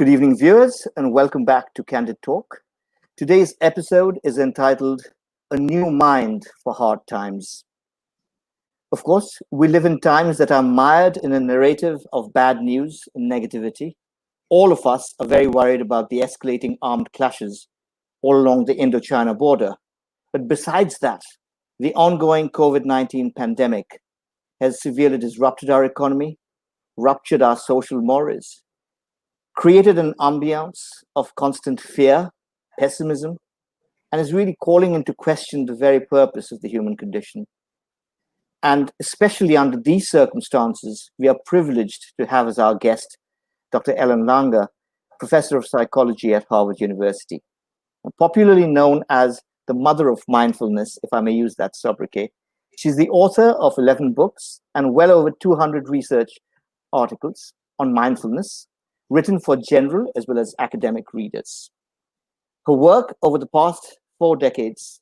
Good evening, viewers, and welcome back to Candid Talk. Today's episode is entitled A New Mind for Hard Times. Of course, we live in times that are mired in a narrative of bad news and negativity. All of us are very worried about the escalating armed clashes all along the Indo-China border. But besides that, the ongoing COVID-19 pandemic has severely disrupted our economy, ruptured our social mores, created an ambience of constant fear, pessimism, and is really calling into question the very purpose of the human condition. And especially under these circumstances, we are privileged to have as our guest Dr. Ellen Langer, Professor of Psychology at Harvard University. Popularly known as the mother of mindfulness, if I may use that sobriquet. She's the author of 11 books and well over 200 research articles on mindfulness, written for general as well as academic readers. Her work over the past 4 decades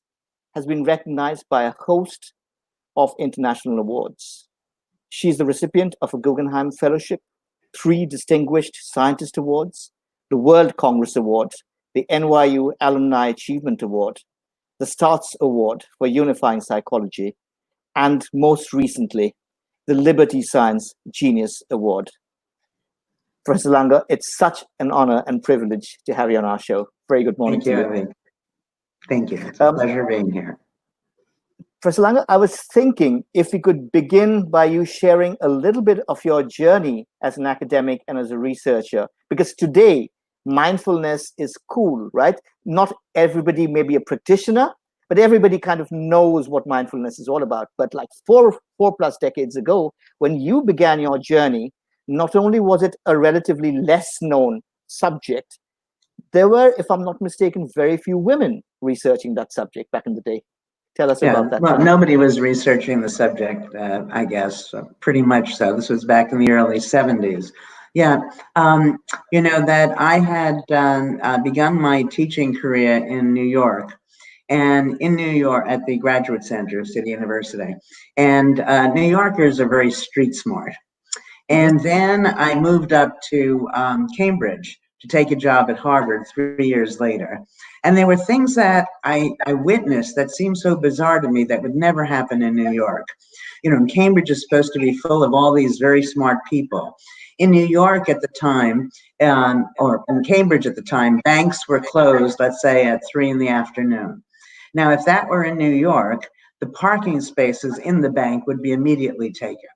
has been recognized by a host of international awards. She is the recipient of a Guggenheim Fellowship, 3 Distinguished Scientist Awards, the World Congress Award, the NYU Alumni Achievement Award, the STARTS Award for Unifying Psychology, and most recently, the Liberty Science Genius Award. Professor Langer, it's such an honor and privilege to have you on our show. Very good morning to you. Thank you. It's a pleasure being here. Professor Langer, I was thinking if we could begin by you sharing a little bit of your journey as an academic and as a researcher, because today mindfulness is cool, right? Not everybody may be a practitioner, but everybody kind of knows what mindfulness is all about. But like four plus decades ago, when you began your journey, not only was it a relatively less known subject, there were, if I'm not mistaken, very few women researching that subject back in the day. Tell us about that. Well, nobody was researching the subject, I guess, pretty much so. This was back in the early 70s. You know that I had begun my teaching career in New York. And in New York, at the Graduate Center of City University. And New Yorkers are very street smart. And then I moved up to Cambridge to take a job at Harvard 3 years later. And there were things that I witnessed that seemed so bizarre to me that would never happen in New York. You know, Cambridge is supposed to be full of all these very smart people. In New York at the time, or in Cambridge at the time, banks were closed, let's say at 3 in the afternoon. Now, if that were in New York, the parking spaces in the bank would be immediately taken.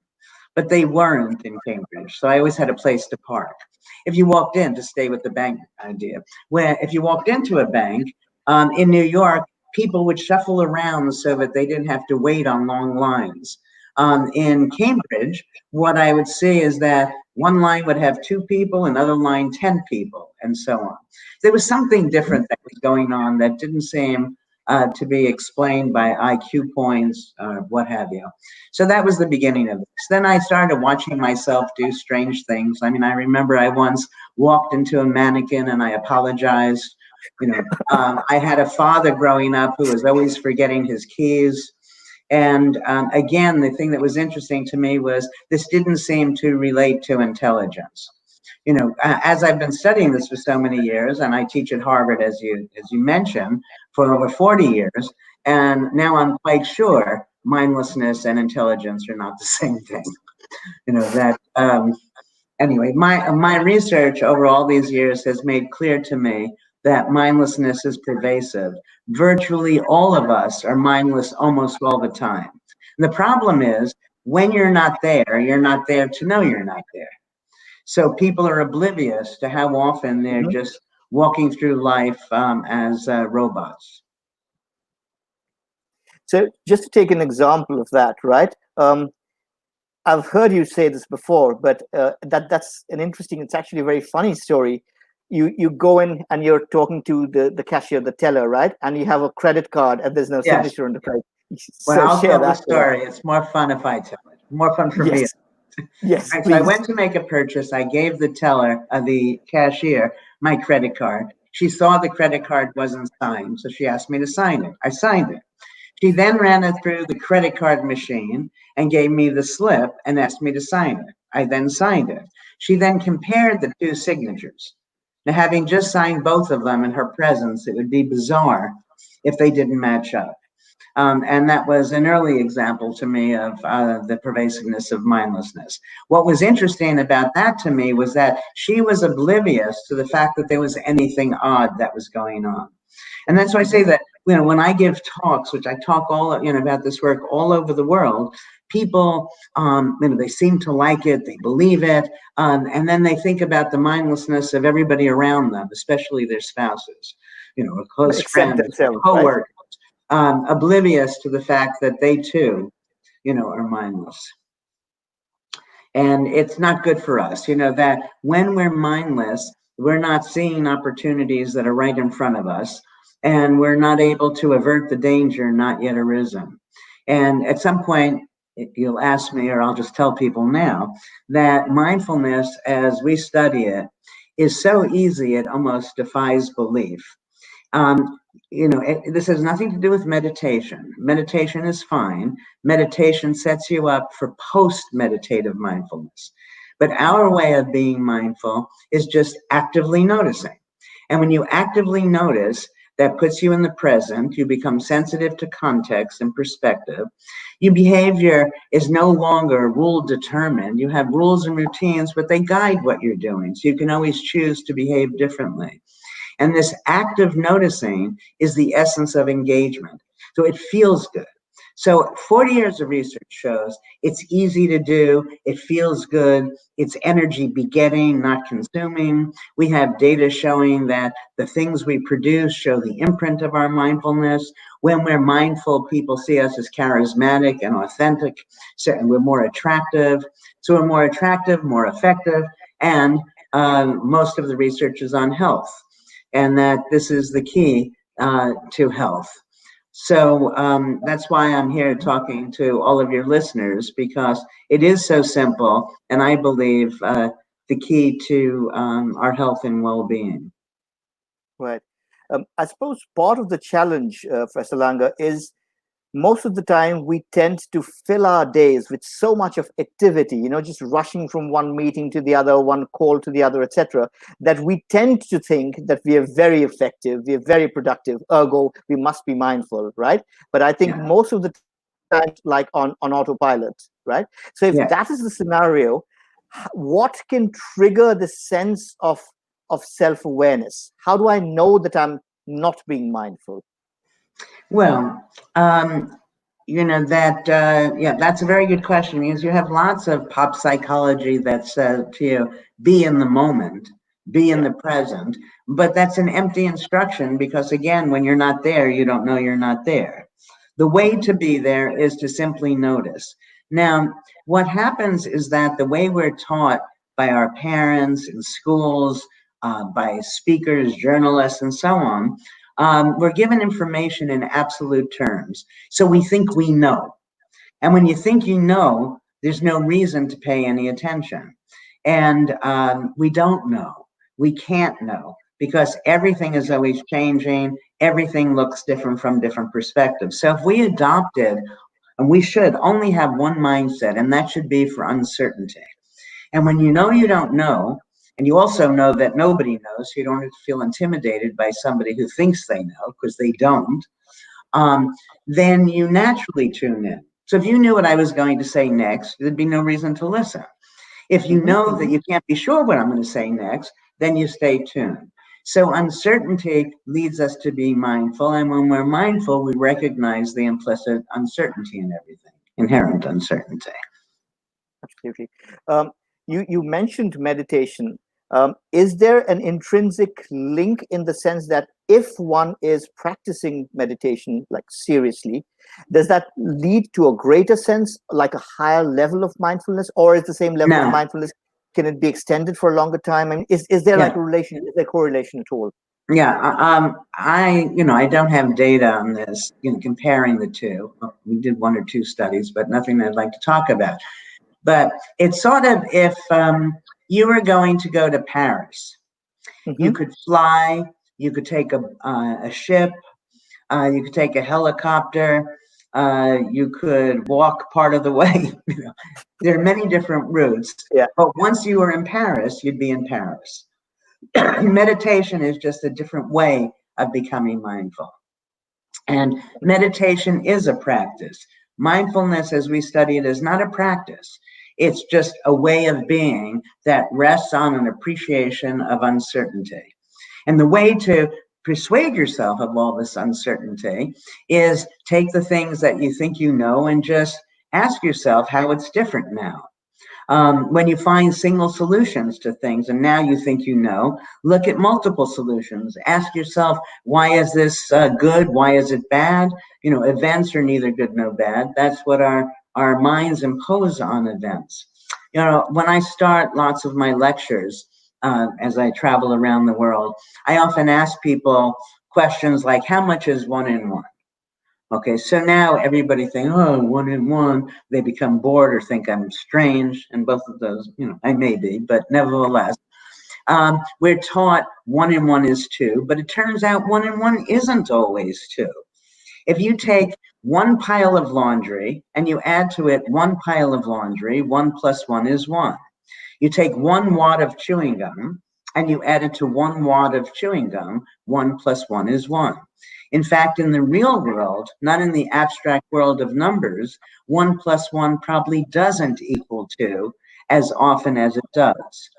But they weren't in Cambridge, so I always had a place to park. If you walked in, to stay with the bank idea, where if you walked into a bank in New York, people would shuffle around so that they didn't have to wait on long lines. In Cambridge, what I would see is that one line would have 2 people, another line 10 people, and so on. There was something different that was going on that didn't seem to be explained by IQ points, what have you. So that was the beginning of this. Then I started watching myself do strange things. I mean, I remember I once walked into a mannequin and I apologized. You know, I had a father growing up who was always forgetting his keys. And again, the thing that was interesting to me was this didn't seem to relate to intelligence. You know, as I've been studying this for so many years, and I teach at Harvard, as you mentioned, for over 40 years, and now I'm quite sure mindlessness and intelligence are not the same thing. You know, that, anyway, my research over all these years has made clear to me that mindlessness is pervasive. Virtually all of us are mindless almost all the time. And the problem is, when you're not there to know you're not there. So people are oblivious to how often they're just walking through life as robots. So just to take an example of that, right? I've heard you say this before, but that's an interesting, it's actually a very funny story. You go in and you're talking to the cashier, the teller, right? And you have a credit card and there's no signature on the card. Well, I'll tell the story. It's more fun if I tell it. More fun for me. Yes, right, please. So I went to make a purchase. I gave the teller, the cashier, my credit card. She saw the credit card wasn't signed, so she asked me to sign it. I signed it. She then ran it through the credit card machine and gave me the slip and asked me to sign it. I then signed it. She then compared the 2 signatures. Now, having just signed both of them in her presence, it would be bizarre if they didn't match up. And that was an early example to me of the pervasiveness of mindlessness. What was interesting about that to me was that she was oblivious to the fact that there was anything odd that was going on. And that's why I say that, when I give talks, which I talk all, about this work all over the world, people, they seem to like it, they believe it, and then they think about the mindlessness of everybody around them, especially their spouses, or close Accept friends, themselves, right? coworkers, oblivious to the fact that they too, are mindless. And it's not good for us, that when we're mindless, we're not seeing opportunities that are right in front of us, and we're not able to avert the danger not yet arisen. And at some point, you'll ask me, or I'll just tell people now, that mindfulness, as we study it, is so easy it almost defies belief. This has nothing to do with meditation. Meditation is fine. Meditation sets you up for post-meditative mindfulness. But our way of being mindful is just actively noticing. And when you actively notice, that puts you in the present. You become sensitive to context and perspective. Your behavior is no longer rule determined. You have rules and routines, but they guide what you're doing. So you can always choose to behave differently. And this active noticing is the essence of engagement. So it feels good. So 40 years of research shows it's easy to do, it feels good, it's energy begetting, not consuming. We have data showing that the things we produce show the imprint of our mindfulness. When we're mindful, people see us as charismatic and authentic, and we're more attractive. So we're more attractive, more effective, and most of the research is on health, and that this is the key to health. So that's why I'm here talking to all of your listeners, because it is so simple, and I believe the key to our health and well-being. Right. I suppose part of the challenge, Professor Langer, is most of the time we tend to fill our days with so much of activity, just rushing from one meeting to the other, one call to the other, etc., that we tend to think that we are very effective, we are very productive, ergo we must be mindful, right? But I think most of the time, like on autopilot, right? So if that is the scenario, what can trigger the sense of self-awareness? How do I know that I'm not being mindful? Well, that's a very good question, because you have lots of pop psychology that says to you, be in the moment, be in the present, but that's an empty instruction, because again, when you're not there, you don't know you're not there. The way to be there is to simply notice. Now, what happens is that the way we're taught by our parents in schools, by speakers, journalists, and so on, we're given information in absolute terms. So we think we know. And when you think you know, there's no reason to pay any attention. And we don't know. We can't know, because everything is always changing. Everything looks different from different perspectives. So if we adopted, and we should only have one mindset, and that should be for uncertainty. And when you know you don't know, and you also know that nobody knows, so you don't have to feel intimidated by somebody who thinks they know, because they don't, then you naturally tune in. So if you knew what I was going to say next, there'd be no reason to listen. If you know that you can't be sure what I'm going to say next, then you stay tuned. So uncertainty leads us to be mindful. And when we're mindful, we recognize the implicit uncertainty in everything, inherent uncertainty. Absolutely. You mentioned meditation. Is there an intrinsic link in the sense that if one is practicing meditation, like seriously, does that lead to a greater sense, like a higher level of mindfulness, or is the same level of mindfulness, can it be extended for a longer time? I mean, is there like a relation, is there correlation at all? Yeah, I don't have data on this, comparing the two. We did one or two studies, but nothing I'd like to talk about. But it's sort of if you were going to go to Paris, you could fly, you could take a ship, you could take a helicopter, you could walk part of the way. There are many different routes. But once you were in Paris, you'd be in Paris. meditation is just a different way of becoming mindful. And meditation is a practice. Mindfulness, as we study it, is not a practice. It's just a way of being that rests on an appreciation of uncertainty. And the way to persuade yourself of all this uncertainty is take the things that you think you know and just ask yourself how it's different now. When you find single solutions to things and now you think you know, look at multiple solutions. Ask yourself, why is this good? Why is it bad? You know, events are neither good nor bad. That's what our minds impose on events. You know, when I start lots of my lectures, as I travel around the world, I often ask people questions like, how much is 1 and 1? Okay, so now everybody think, oh, 1 and 1, they become bored or think I'm strange, and both of those, you know, I may be, but nevertheless, we're taught 1 and 1 is 2, but it turns out 1 and 1 isn't always 2. If you take one pile of laundry and you add to it one pile of laundry, 1 plus 1 is 1. You take 1 wad of chewing gum and you add it to 1 wad of chewing gum, 1 plus 1 is 1. In fact, in the real world, not in the abstract world of numbers, 1 plus 1 probably doesn't equal 2 as often as it does.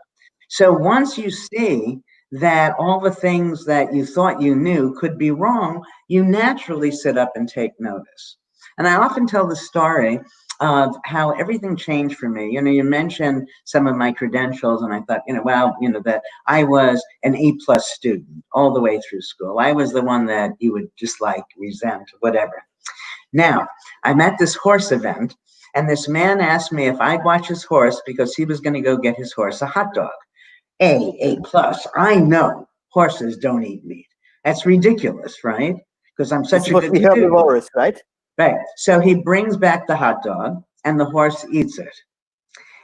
So once you see that all the things that you thought you knew could be wrong, you naturally sit up and take notice. And I often tell the story of how everything changed for me. You know, you mentioned some of my credentials, and I thought, you know, well, you know, that I was an A+ student all the way through school. I was the one that you would dislike, resent, whatever. Now, I'm at this horse event, and this man asked me if I'd watch his horse because he was going to go get his horse a hot dog. A+. I know horses don't eat meat. That's ridiculous, right? Because I'm such a good student. Herbivorous, right? Right. So he brings back the hot dog and the horse eats it.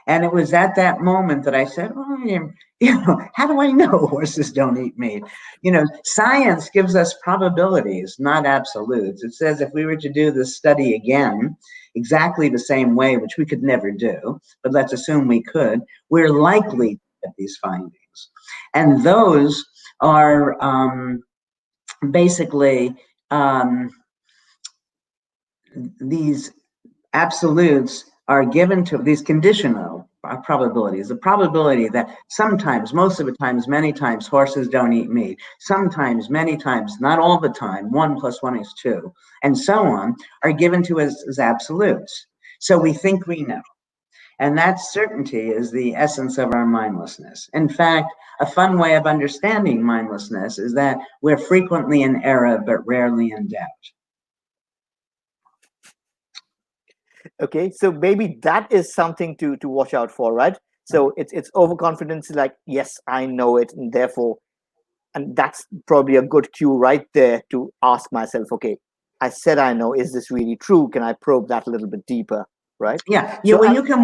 And it was at that moment that I said, oh, you know, how do I know horses don't eat meat? You know, science gives us probabilities, not absolutes. It says if we were to do this study again, exactly the same way, which we could never do, but let's assume we could, we're likely to get these findings. And those are basically these absolutes are given to these conditional probabilities. The probability that sometimes, most of the times, many times, horses don't eat meat. Sometimes, many times, not all the time, 1 plus 1 is 2, and so on, are given to us as absolutes. So we think we know. And that certainty is the essence of our mindlessness. In fact, a fun way of understanding mindlessness is that we're frequently in error, but rarely in doubt. Okay, so maybe that is something to watch out for, right? So it's overconfidence, like, yes, I know it, and therefore, and that's probably a good cue right there to ask myself, okay, I said I know, is this really true? Can I probe that a little bit deeper, right? Yeah, So you can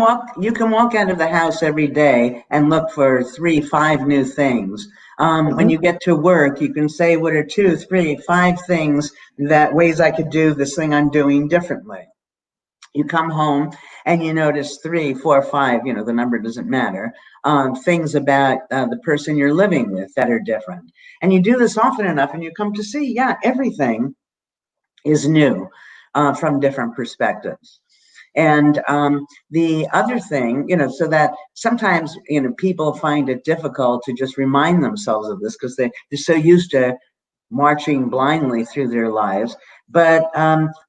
walk out of the house every day and look for 3, 5 new things. When you get to work, you can say, what are 2, 3, 5 things that ways I could do this thing I'm doing differently. You come home and you notice 3, 4, 5, you know, the number doesn't matter, things about the person you're living with that are different. And you do this often enough and you come to see, yeah, everything is new from different perspectives. And the other thing, you know, so that sometimes, you know, people find it difficult to just remind themselves of this because they're so used to marching blindly through their lives. But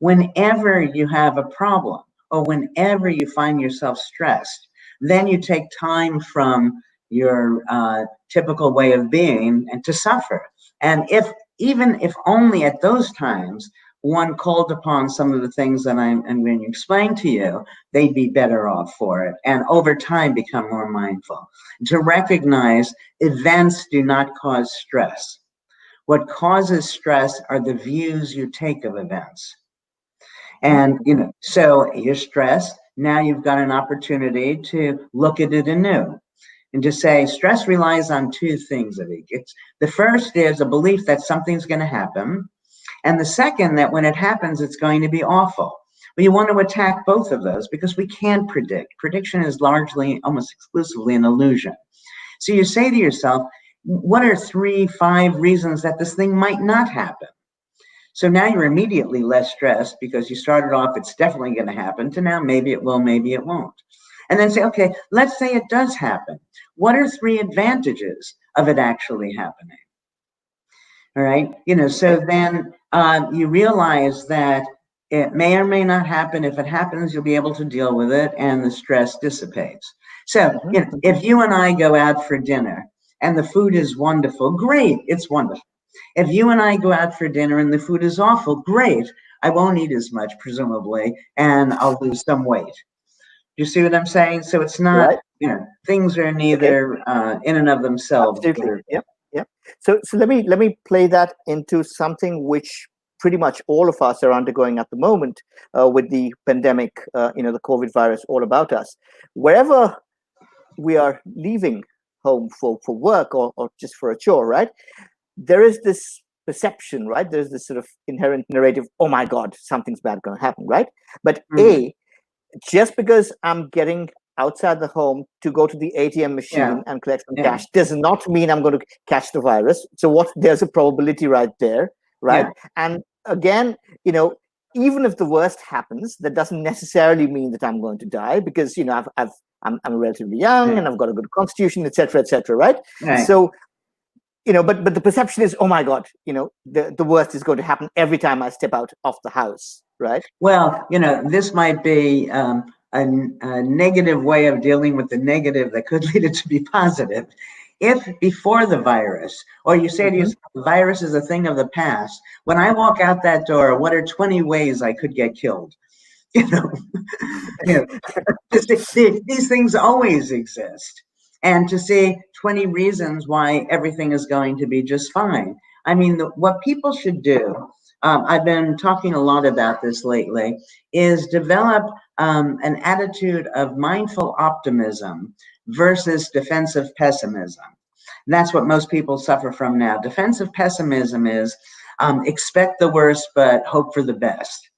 whenever you have a problem or whenever you find yourself stressed, then you take time from your typical way of being and to suffer. And even if only at those times one called upon some of the things that I'm going to explain to you, they'd be better off for it. And over time become more mindful. To recognize events do not cause stress. What causes stress are the views you take of events. And, you know, so you're stressed. Now you've got an opportunity to look at it anew and to say stress relies on 2 things, Avik. The first is a belief that something's going to happen. And the second, that when it happens, it's going to be awful. But you want to attack both of those because we can't predict. Prediction is largely, almost exclusively, an illusion. So you say to yourself, what are 3, 5 reasons that this thing might not happen? So now you're immediately less stressed because you started off, it's definitely going to happen, to now maybe it will, maybe it won't. And then say, okay, let's say it does happen. What are 3 advantages of it actually happening? All right. So then you realize that it may or may not happen. If it happens, you'll be able to deal with it and the stress dissipates. So if you and I go out for dinner and the food is wonderful, great, it's wonderful. If you and I go out for dinner and the food is awful, great, I won't eat as much, presumably, and I'll lose some weight. You see what I'm saying? So it's not, Right. Things are neither in and of themselves. Absolutely. Yep. Yep. So let me play that into something which pretty much all of us are undergoing at the moment with the pandemic, the COVID virus all about us. Wherever we are leaving home for work or just for a chore, right? There is this perception, right? There's this sort of inherent narrative, oh my God, something's bad going to happen, right? But just because I'm getting outside the home to go to the ATM machine and collect some cash does not mean I'm going to catch the virus. So there's a probability right there, right? And again, even if the worst happens, that doesn't necessarily mean that I'm going to die because I'm relatively young and I've got a good constitution, etc., right? So but the perception is, oh my God, the worst is going to happen every time I step out of the house, right? Well, this might be a negative way of dealing with the negative that could lead it to be positive. If before the virus, or you say to yourself, the virus is a thing of the past, when I walk out that door, what are 20 ways I could get killed? These things always exist. And to say 20 reasons why everything is going to be just fine. I mean, what people should do, I've been talking a lot about this lately, is develop an attitude of mindful optimism versus defensive pessimism. And that's what most people suffer from now. Defensive pessimism is expect the worst, but hope for the best.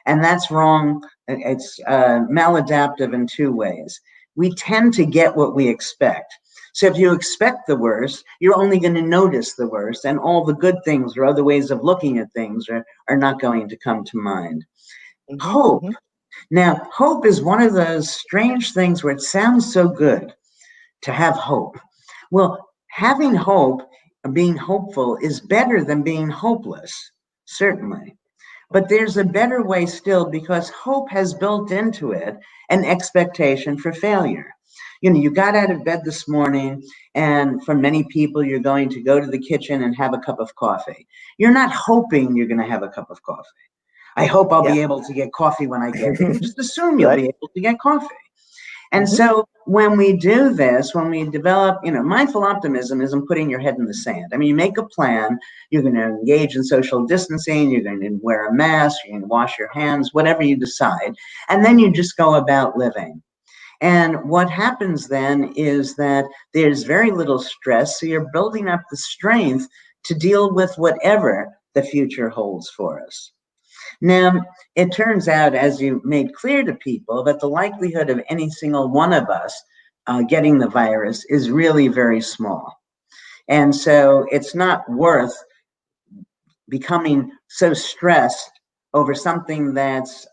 And that's wrong. It's maladaptive in 2 ways. We tend to get what we expect. So if you expect the worst, you're only going to notice the worst, and all the good things or other ways of looking at things are not going to come to mind. Hope. Now, hope is one of those strange things where it sounds so good to have hope. Well, having hope, being hopeful, is better than being hopeless, certainly. But there's a better way still, because hope has built into it an expectation for failure. You got out of bed this morning, and for many people, you're going to go to the kitchen and have a cup of coffee. You're not hoping you're going to have a cup of coffee. I hope I'll be able to get coffee when I get there. You just assume you'll be able to get coffee. And so when we do this, when we develop, mindful optimism isn't putting your head in the sand. I mean, you make a plan, you're going to engage in social distancing, you're going to wear a mask, you're going to wash your hands, whatever you decide, and then you just go about living. And what happens then is that there's very little stress, so you're building up the strength to deal with whatever the future holds for us. Now, it turns out, as you made clear to people, that the likelihood of any single one of us getting the virus is really very small. And so it's not worth becoming so stressed over something that's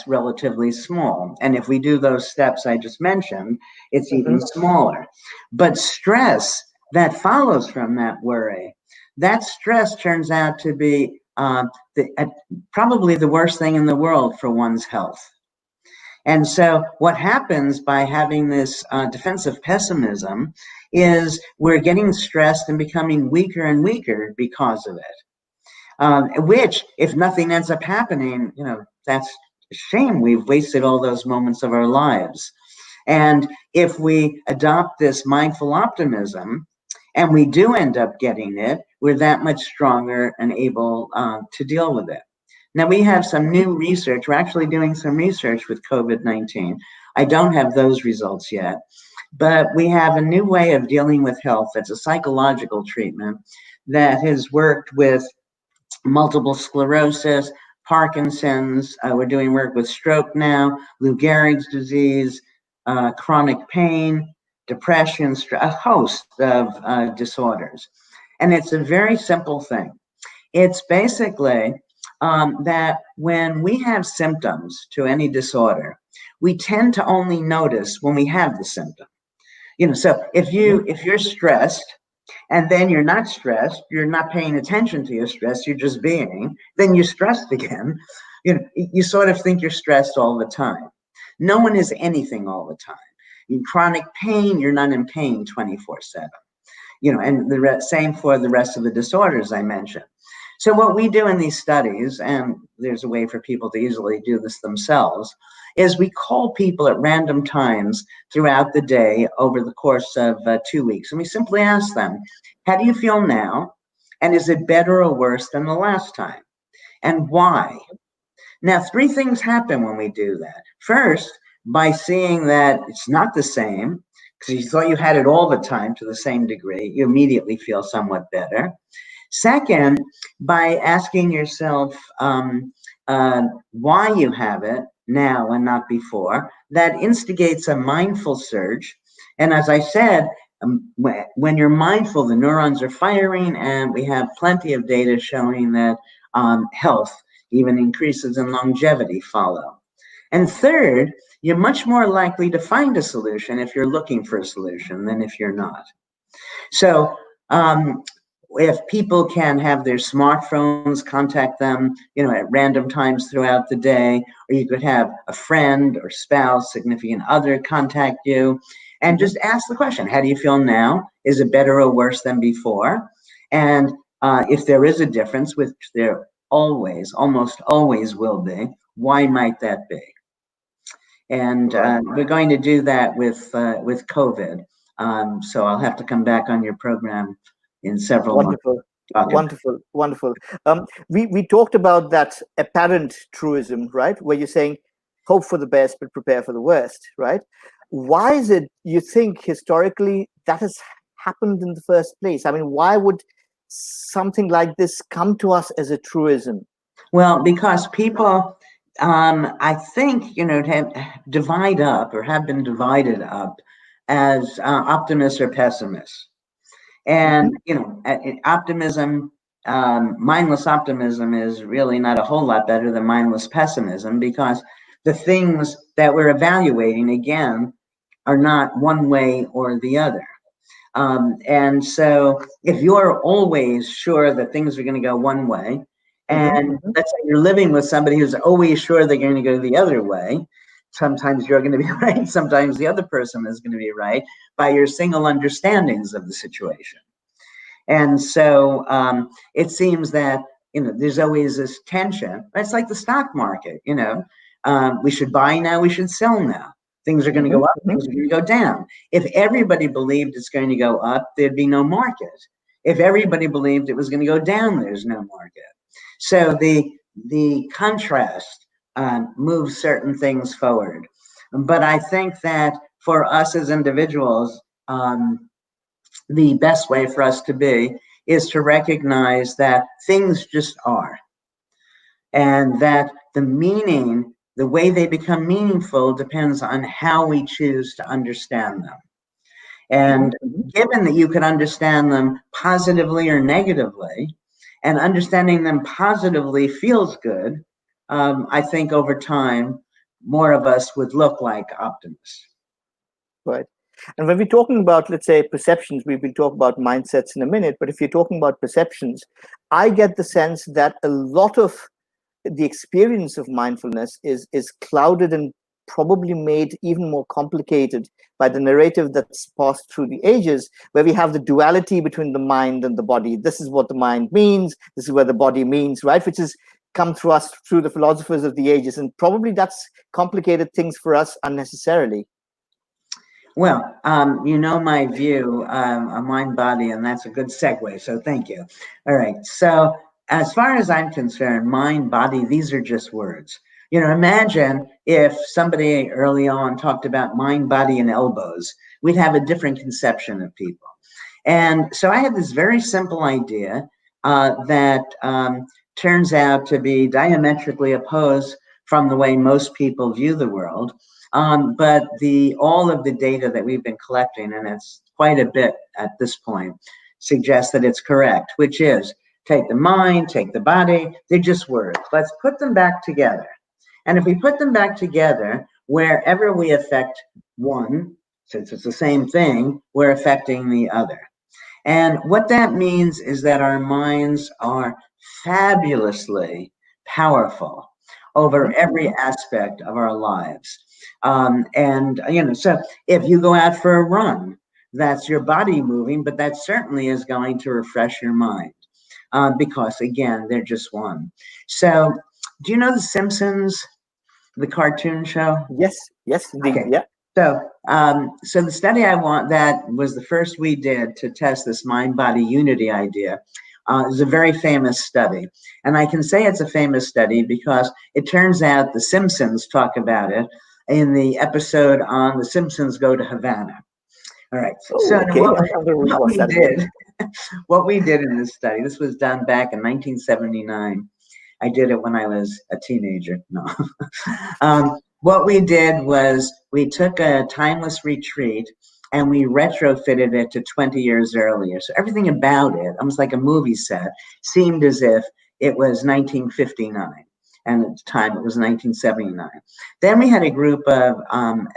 relatively small. And if we do those steps I just mentioned, it's even smaller. But stress that follows from that worry, that stress turns out to be probably the worst thing in the world for one's health. And so what happens by having this defensive pessimism is we're getting stressed and becoming weaker and weaker because of it. Which, if nothing ends up happening, that's a shame. We've wasted all those moments of our lives. And if we adopt this mindful optimism, and we do end up getting it, we're that much stronger and able to deal with it. Now, we have some new research. We're actually doing some research with COVID-19. I don't have those results yet, but we have a new way of dealing with health. It's a psychological treatment that has worked with multiple sclerosis, Parkinson's. We're doing work with stroke now, Lou Gehrig's disease, chronic pain, depression, a host of disorders. And it's a very simple thing. It's basically that when we have symptoms to any disorder, we tend to only notice when we have the symptom. So if you're stressed and then you're not stressed, you're not paying attention to your stress, you're just being, then you're stressed again. You sort of think you're stressed all the time. No one is anything all the time. In chronic pain, you're not in pain 24/7. And the same for the rest of the disorders I mentioned. So what we do in these studies, and there's a way for people to easily do this themselves, is we call people at random times throughout the day over the course of 2 weeks. And we simply ask them, how do you feel now? And is it better or worse than the last time? And why? Now, 3 things happen when we do that. First, by seeing that it's not the same, because you thought you had it all the time to the same degree, you immediately feel somewhat better. Second, by asking yourself why you have it now and not before, that instigates a mindful search. And as I said, when you're mindful, the neurons are firing, and we have plenty of data showing that health, even increases in longevity, follow. And third, you're much more likely to find a solution if you're looking for a solution than if you're not. So if people can have their smartphones contact them, at random times throughout the day, or you could have a friend or spouse, significant other contact you, and just ask the question, how do you feel now? Is it better or worse than before? And if there is a difference, which there almost always will be, why might that be? And we're going to do that with COVID. So I'll have to come back on your program in several months. Wonderful. We talked about that apparent truism, right? Where you're saying, hope for the best, but prepare for the worst, right? Why is it you think historically that has happened in the first place? I mean, why would something like this come to us as a truism? Well, because people, I think, divide up or have been divided up as optimists or pessimists. And, optimism, mindless optimism is really not a whole lot better than mindless pessimism, because the things that we're evaluating, again, are not one way or the other. And so if you're always sure that things are going to go one way, and let's say you're living with somebody who's always sure they're going to go the other way, sometimes you're going to be right, sometimes the other person is going to be right by your single understandings of the situation. And so it seems that, there's always this tension. It's like the stock market, we should buy now, we should sell now. Things are going to go up, things are going to go down. If everybody believed it's going to go up, there'd be no market. If everybody believed it was going to go down, there's no market. So the contrast moves certain things forward. But I think that for us as individuals, the best way for us to be is to recognize that things just are, and that the meaning, the way they become meaningful, depends on how we choose to understand them. And given that you can understand them positively or negatively, and understanding them positively feels good, I think over time, more of us would look like optimists. Right. And when we're talking about, let's say, perceptions, we will talk about mindsets in a minute, but if you're talking about perceptions, I get the sense that a lot of the experience of mindfulness is clouded and probably made even more complicated by the narrative that's passed through the ages, where we have the duality between the mind and the body. This is what the mind means, this is what the body means, right? Which has come through us through the philosophers of the ages, and probably that's complicated things for us unnecessarily. Well, my view on mind body, and that's a good segue, so thank you. All right, so as far as I'm concerned, mind body, these are just words. Imagine if somebody early on talked about mind, body, and elbows, we'd have a different conception of people. And so I had this very simple idea that turns out to be diametrically opposed from the way most people view the world. But all of the data that we've been collecting, and it's quite a bit at this point, suggests that it's correct, which is take the mind, take the body, they're just words. Let's put them back together. And if we put them back together, wherever we affect one, since it's the same thing, we're affecting the other. And what that means is that our minds are fabulously powerful over every aspect of our lives. So if you go out for a run, that's your body moving, but that certainly is going to refresh your mind because, again, they're just one. So do you know The Simpsons, the cartoon show? Yes, Okay. yeah. So the study that was the first we did to test this mind-body unity idea is a very famous study. And I can say it's a famous study because it turns out the Simpsons talk about it in the episode on The Simpsons Go to Havana. All right. Oh, okay. What we did in this study, this was done back in 1979. I did it when I was a teenager. No. What we did was we took a timeless retreat and we retrofitted it to 20 years earlier. So everything about it, almost like a movie set, seemed as if it was 1959. And at the time it was 1979. Then we had a group of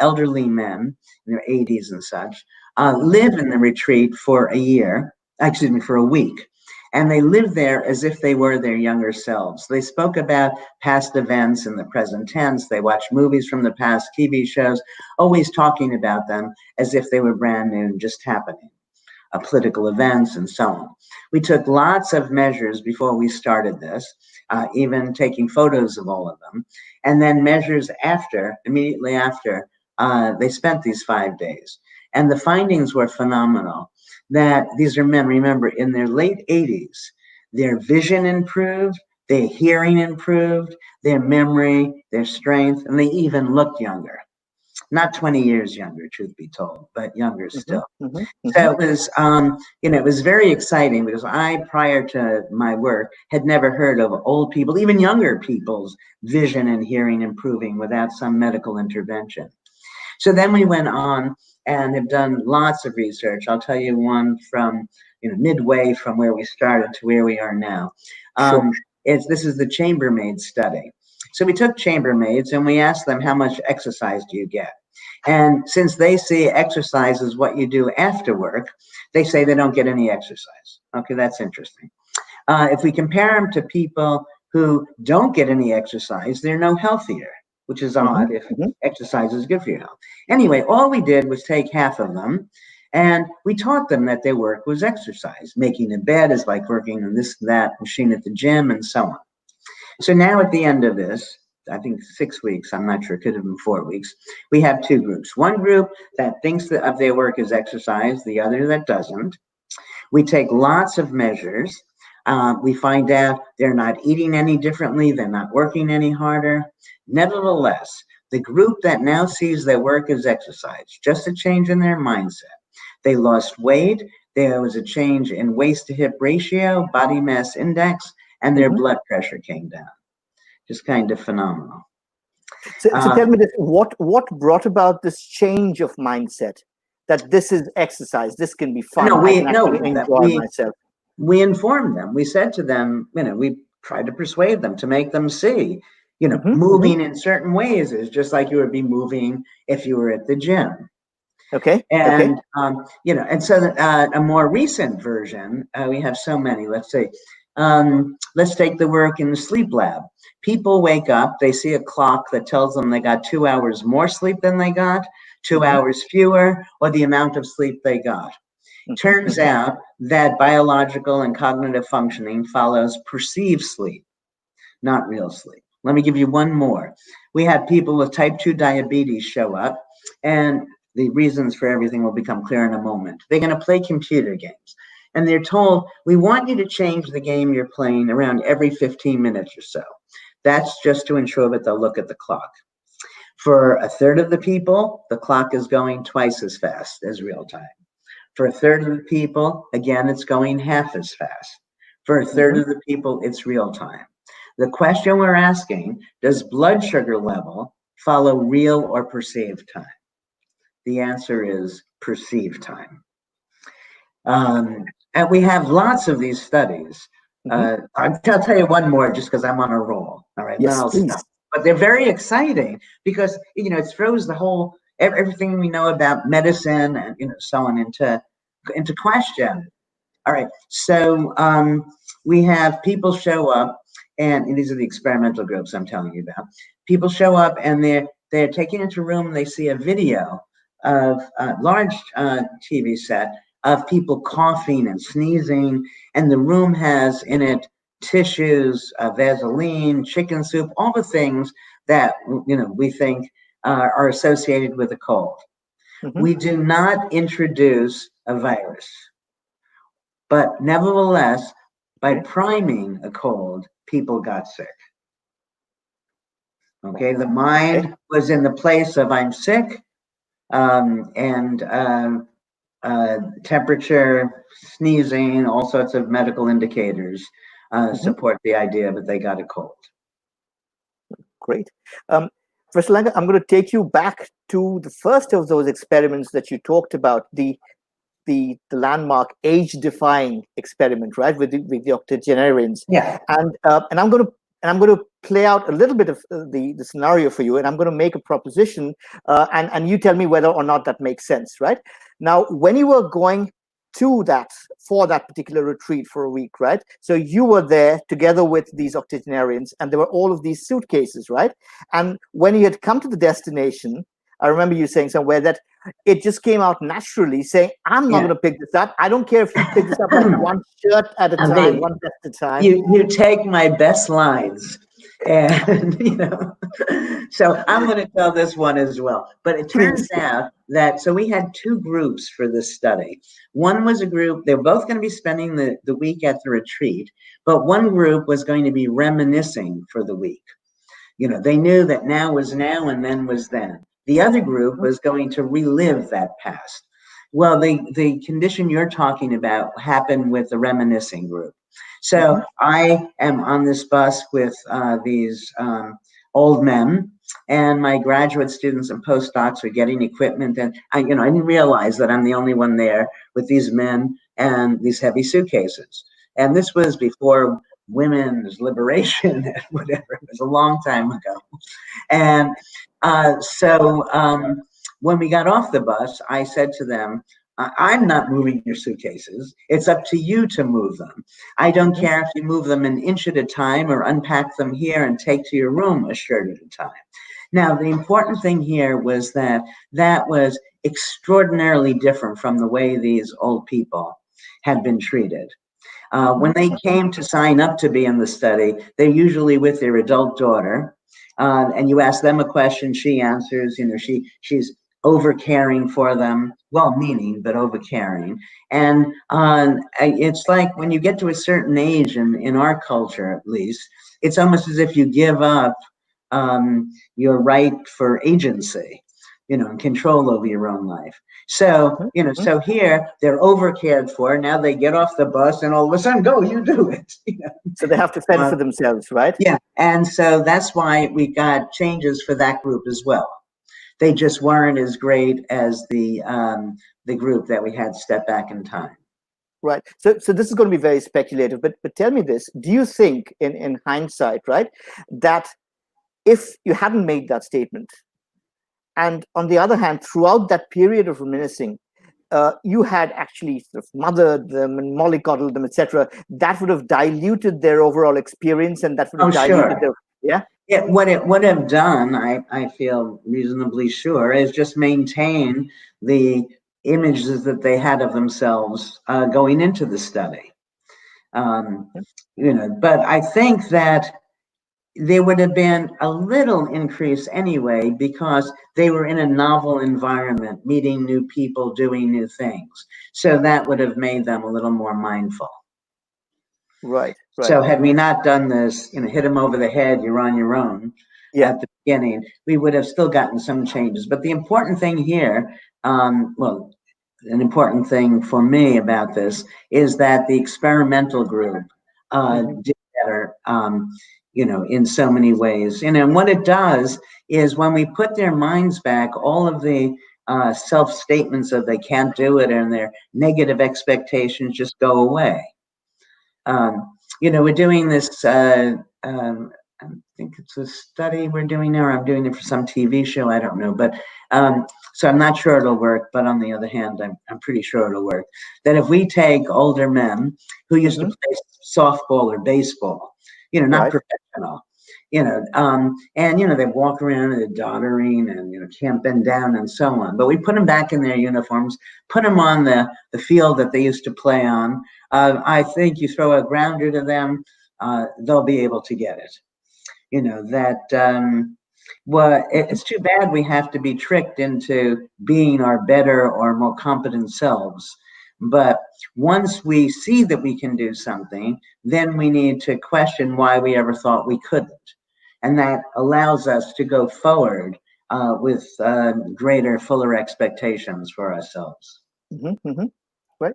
elderly men in their 80s and such live in the retreat for a week. And they lived there as if they were their younger selves. They spoke about past events in the present tense. They watched movies from the past, TV shows, always talking about them as if they were brand new and just happening, political events and so on. We took lots of measures before we started this, even taking photos of all of them, and then measures immediately after they spent these 5 days. And the findings were phenomenal. That these are men, remember, in their late 80s, their vision improved, their hearing improved, their memory, their strength, and they even looked younger. Not 20 years younger, truth be told, but younger still. So it was, it was very exciting because I, prior to my work, had never heard of old people, even younger people's vision and hearing improving without some medical intervention. So then we went on and have done lots of research. I'll tell you one from midway from where we started to where we are now. This is the chambermaid study. So we took chambermaids and we asked them, how much exercise do you get? And since they see exercise as what you do after work, they say they don't get any exercise. Okay, that's interesting. If we compare them to people who don't get any exercise, they're no healthier, which is odd if exercise is good for your health. Anyway, all we did was take half of them and we taught them that their work was exercise. Making a bed is like working on this, that machine at the gym and so on. So now at the end of this, I think 6 weeks, I'm not sure, it could have been 4 weeks, we have two groups. One group that thinks that of their work as exercise, the other that doesn't. We take lots of measures. We find out they're not eating any differently, they're not working any harder. Nevertheless, the group that now sees their work as exercise, just a change in their mindset. They lost weight, there was a change in waist to hip ratio, body mass index, and their blood pressure came down. Just kind of phenomenal. So tell me this, what brought about this change of mindset? That this is exercise, this can be fun, I can actually enjoy myself. We informed them. We said to them, we tried to persuade them to make them see, moving in certain ways is just like you would be moving if you were at the gym. Okay. And, and so a more recent version, we have so many, let's say, let's take the work in the sleep lab. People wake up, they see a clock that tells them they got 2 hours more sleep than they got, 2 hours fewer, or the amount of sleep they got. Turns out that biological and cognitive functioning follows perceived sleep, not real sleep. Let me give you one more. We have people with type 2 diabetes show up, and the reasons for everything will become clear in a moment. They're going to play computer games, and they're told, we want you to change the game you're playing around every 15 minutes or so. That's just to ensure that they'll look at the clock. For a third of the people, the clock is going twice as fast as real time. For a third of the people, again, it's going half as fast. For a third of the people, it's real time. The question we're asking, does blood sugar level follow real or perceived time? The answer is perceived time. And we have lots of these studies. I'll tell you one more just because I'm on a roll. All right, and then I'll stop. But they're very exciting because, you know, it throws the whole, everything we know about medicine and, you know, so on into question. All right, so we have people show up, and these are the experimental groups I'm telling you about. People show up and they're taken into a room, they see a video of a large TV set of people coughing and sneezing, and the room has in it tissues, Vaseline, chicken soup, all the things that, you know, we think are associated with a cold. We do not introduce a virus, but nevertheless, by priming a cold, people got sick. Okay, the mind was in the place of I'm sick, and temperature, sneezing, all sorts of medical indicators support the idea that they got a cold. Great. Professor Langer, I'm going to take you back to the first of those experiments that you talked about, the landmark age-defying experiment, right, with the octogenarians. Yeah. And I'm going to play out a little bit of the scenario for you, and I'm going to make a proposition, and you tell me whether or not that makes sense, right? Now, when you were going to for that particular retreat for a week, right? So you were there together with these octogenarians, and there were all of these suitcases, right? And when you had come to the destination, I remember you saying somewhere that it just came out naturally, saying, I'm not going to pick this up. I don't care if you pick this up like one shirt at a time, one vest at a time. You take my best lines, and, you know, so I'm going to tell this one as well. But it turns out that, so we had two groups for this study. One was a group, they were both going to be spending the week at the retreat, but one group was going to be reminiscing for the week. You know, they knew that now was now and then was then. The other group was going to relive that past. Well, the condition you're talking about happened with the reminiscing group. So I am on this bus with these old men, and my graduate students and postdocs are getting equipment. And I didn't realize that I'm the only one there with these men and these heavy suitcases. And this was before women's liberation and whatever. It was a long time ago. And so when we got off the bus, I said to them, I'm not moving your suitcases. It's up to you to move them. I don't care if you move them an inch at a time or unpack them here and take to your room a shirt at a time. Now, the important thing here was that was extraordinarily different from the way these old people had been treated. When they came to sign up to be in the study, they're usually with their adult daughter. And you ask them a question, she answers, she's over-caring for them, well-meaning, but over-caring. And it's like when you get to a certain age, in our culture at least, it's almost as if you give up your right for agency, and control over your own life. So, so here they're over-cared for. Now they get off the bus and all of a sudden, go, you do it. So they have to fend for themselves, right? Yeah, and so that's why we got changes for that group as well. They just weren't as great as the group that we had step back in time. Right. So this is going to be very speculative, but tell me this: do you think, in hindsight, right, that if you hadn't made that statement, and on the other hand, throughout that period of reminiscing, you had actually sort of mothered them and mollycoddled them, etc., that would have diluted their overall experience, and that would have diluted their what it would have done, I feel reasonably sure, is just maintain the images that they had of themselves going into the study. But I think that there would have been a little increase anyway, because they were in a novel environment, meeting new people, doing new things. So that would have made them a little more mindful. Right. So had we not done this, hit them over the head, you're on your own at the beginning, we would have still gotten some changes. But the important thing here, an important thing for me about this is that the experimental group did better. in so many ways. And what it does is when we put their minds back, all of the self-statements of they can't do it and their negative expectations just go away. We're doing this, I think it's a study we're doing now, or I'm doing it for some TV show, I don't know. But so I'm not sure it'll work, but on the other hand, I'm pretty sure it'll work. That if we take older men who used to play softball or baseball, not professional, and they walk around and they're doddering and can't bend down and so on. But we put them back in their uniforms, put them on the field that they used to play on. I think you throw a grounder to them, they'll be able to get it. Well, it's too bad we have to be tricked into being our better or more competent selves. But once we see that we can do something, then we need to question why we ever thought we couldn't. And that allows us to go forward with greater, fuller expectations for ourselves. Right.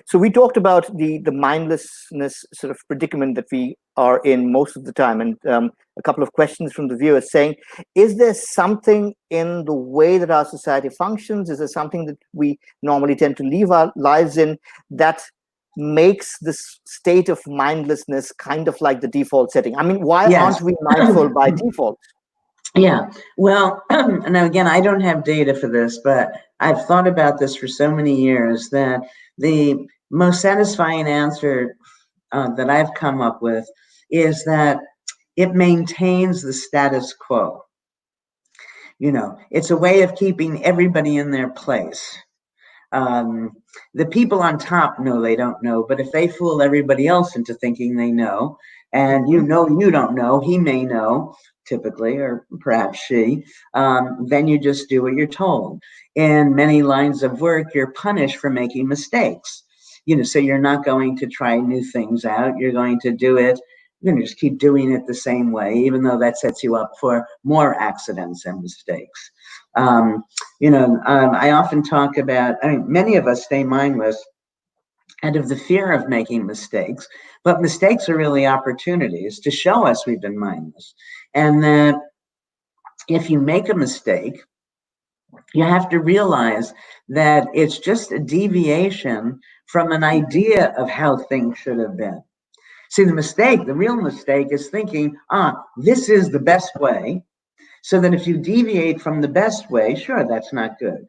So we talked about the mindlessness sort of predicament that we are in most of the time, and a couple of questions from the viewers saying, is there something in the way that our society functions? Is there something that we normally tend to live our lives in that makes this state of mindlessness kind of like the default setting? I mean, why aren't we mindful by default? Yeah, well, now again, I don't have data for this, but I've thought about this for so many years that the most satisfying answer that I've come up with is that it maintains the status quo. It's a way of keeping everybody in their place. The people on top know they don't know, but if they fool everybody else into thinking they know, and you don't know, he may know, typically, or perhaps she, then you just do what you're told. In many lines of work, you're punished for making mistakes. So you're not going to try new things out. You're going to do it. You're going to just keep doing it the same way, even though that sets you up for more accidents and mistakes. I often talk about, many of us stay mindless out of the fear of making mistakes, but mistakes are really opportunities to show us we've been mindless. And that if you make a mistake, you have to realize that it's just a deviation from an idea of how things should have been. See, the real mistake is thinking, this is the best way. So that if you deviate from the best way, sure, that's not good.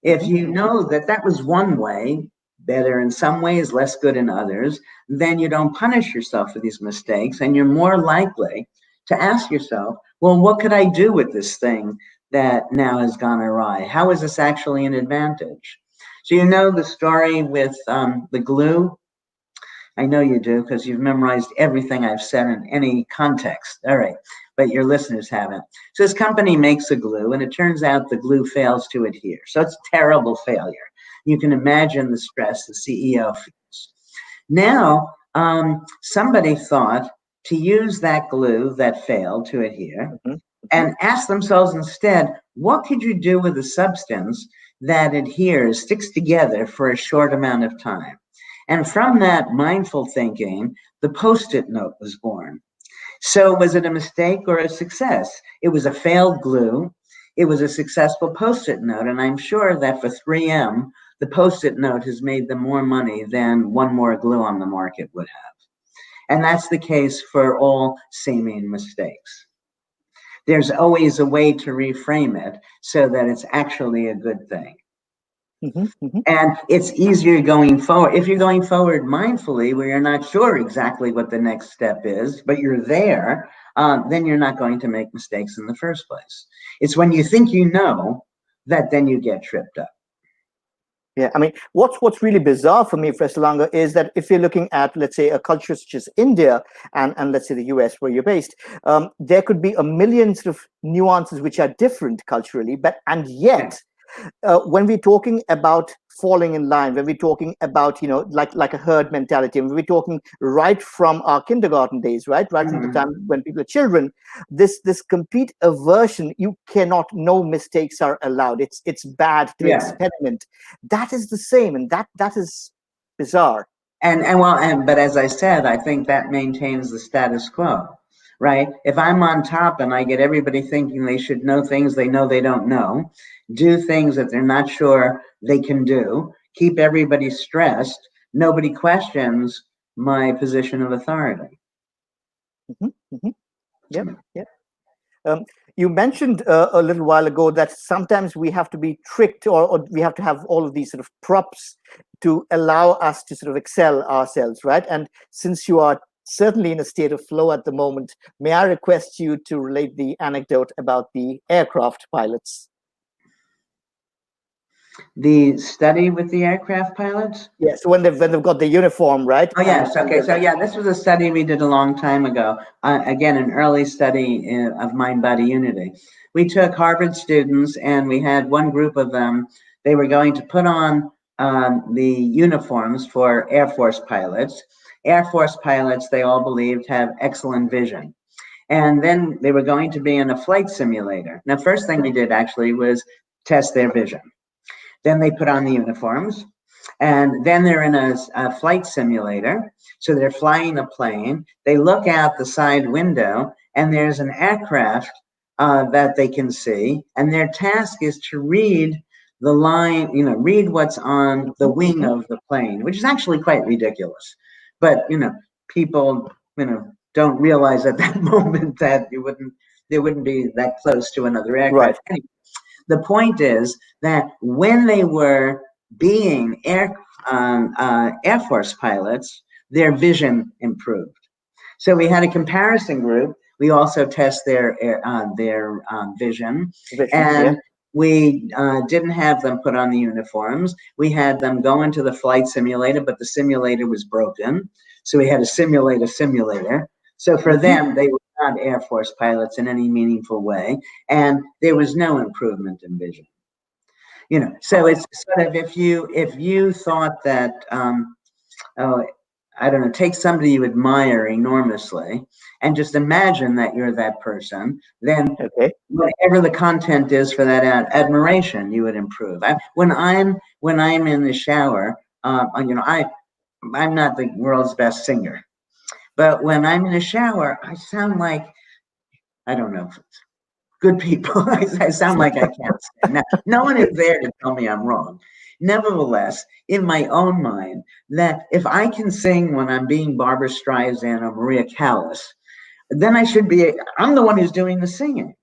If you know that that was one way, better in some ways, less good in others, then you don't punish yourself for these mistakes, and you're more likely to ask yourself, well, what could I do with this thing that now has gone awry? How is this actually an advantage? So you know the story with the glue? I know you do, because you've memorized everything I've said in any context. All right, but your listeners haven't. So this company makes a glue, and it turns out the glue fails to adhere. So it's a terrible failure. You can imagine the stress the CEO feels. Now, somebody thought to use that glue that failed to adhere and ask themselves instead, what could you do with a substance that adheres, sticks together for a short amount of time? And from that mindful thinking, the Post-it note was born. So was it a mistake or a success? It was a failed glue. It was a successful Post-it note. And I'm sure that for 3M, the Post-it note has made them more money than one more glue on the market would have. And that's the case for all seeming mistakes. There's always a way to reframe it so that it's actually a good thing. And it's easier going forward. If you're going forward mindfully, where you're not sure exactly what the next step is, but you're there, then you're not going to make mistakes in the first place. It's when you think you know that then you get tripped up. Yeah, I mean, what's really bizarre for me, Professor Langer, is that if you're looking at, let's say, a culture such as India and let's say the US where you're based, there could be a million sort of nuances which are different culturally, and yet, when we're talking about falling in line, when we're talking about, like a herd mentality, and we're talking right from our kindergarten days, right from the time when people are children, this complete aversion, you cannot, no mistakes are allowed. It's bad to experiment. That is the same, and that is bizarre. But as I said, I think that maintains the status quo. right? If I'm on top and I get everybody thinking they should know things they know they don't know, do things that they're not sure they can do, keep everybody stressed, nobody questions my position of authority. Yep, yep. You mentioned a little while ago that sometimes we have to be tricked, or we have to have all of these sort of props to allow us to sort of excel ourselves, right? And since you are certainly in a state of flow at the moment, may I request you to relate the anecdote about the aircraft pilots? The study with the aircraft pilots? Yeah, so when they've got the uniform, right? Oh, yes. Okay. So, yeah, this was a study we did a long time ago. Again, an early study of mind-body unity. We took Harvard students, and we had one group of them. They were going to put on the uniforms for Air Force pilots. Air Force pilots, they all believed, have excellent vision. And then they were going to be in a flight simulator. Now, first thing we did actually was test their vision. Then they put on the uniforms, and then they're in a flight simulator. So they're flying a plane. They look out the side window, and there's an aircraft that they can see. And their task is to read the line, read what's on the wing of the plane, which is actually quite ridiculous. But, people, don't realize at that moment that they wouldn't be that close to another aircraft. Right. Anyway, the point is that when they were being Air Force pilots, their vision improved. So we had a comparison group. We also test their vision, and we didn't have them put on the uniforms. We had them go into the flight simulator, but the simulator was broken. So we had a simulator. So for them, they were not Air Force pilots in any meaningful way, and there was no improvement in vision. So it's sort of if you thought that, I don't know, take somebody you admire enormously and just imagine that you're that person, then whatever the content is for that admiration, you would improve. When I'm in the shower, I'm not the world's best singer, but when I'm in the shower, I sound like, I don't know, good people. I sound like I can't sing. Now, no one is there to tell me I'm wrong. Nevertheless, in my own mind, that if I can sing when I'm being Barbara Streisand or Maria Callas, then I'm the one who's doing the singing.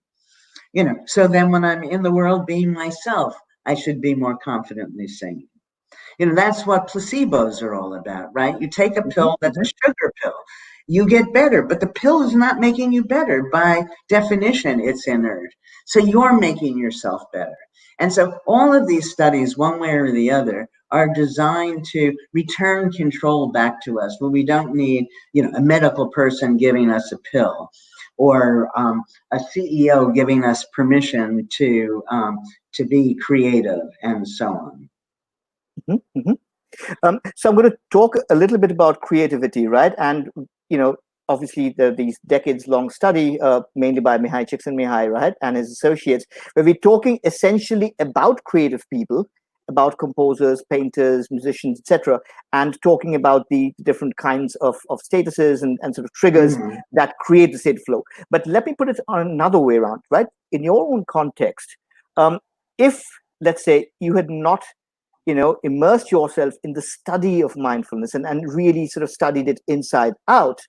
So then when I'm in the world being myself, I should be more confidently singing. That's what placebos are all about, right? You take a pill that's a sugar pill. You get better, but the pill is not making you better. By definition, it's inert. So you're making yourself better. And so all of these studies, one way or the other, are designed to return control back to us, where we don't need, a medical person giving us a pill, or a CEO giving us permission to be creative, and so on. So I'm going to talk a little bit about creativity, right? And, obviously these decades-long study, mainly by Mihai Csikszentmihalyi, right, and his associates, where we're talking essentially about creative people, about composers, painters, musicians, etc., and talking about the different kinds of statuses and sort of triggers that create the state of flow. But let me put it on another way around, right? In your own context, if, let's say, you had not immersed yourself in the study of mindfulness and really sort of studied it inside out,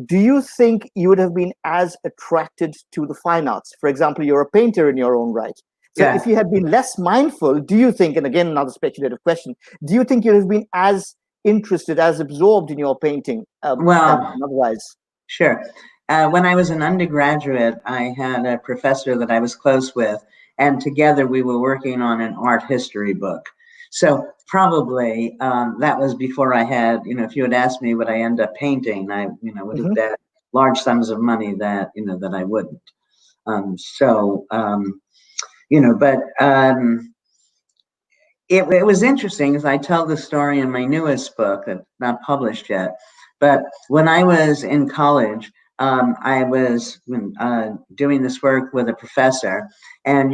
do you think you would have been as attracted to the fine arts? For example, you're a painter in your own right. So if you had been less mindful, do you think, and again, another speculative question, do you think you'd have been as interested, as absorbed in your painting otherwise? Sure. When I was an undergraduate, I had a professor that I was close with, and together we were working on an art history book. So probably that was before I had, if you had asked me would I end up painting, I, would have bet large sums of money that, that I wouldn't. It was interesting, as I tell the story in my newest book that's not published yet. But when I was in college, I was doing this work with a professor, and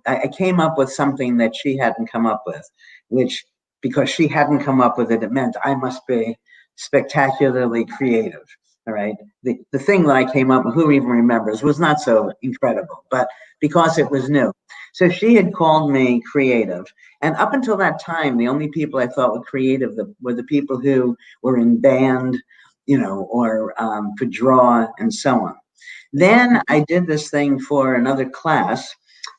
I came up with something that she hadn't come up with, which, because she hadn't come up with it, it meant I must be spectacularly creative. All right. The thing that I came up with, who even remembers, was not so incredible, but because it was new. So she had called me creative. And up until that time, the only people I thought were creative were the people who were in band, or could draw and so on. Then I did this thing for another class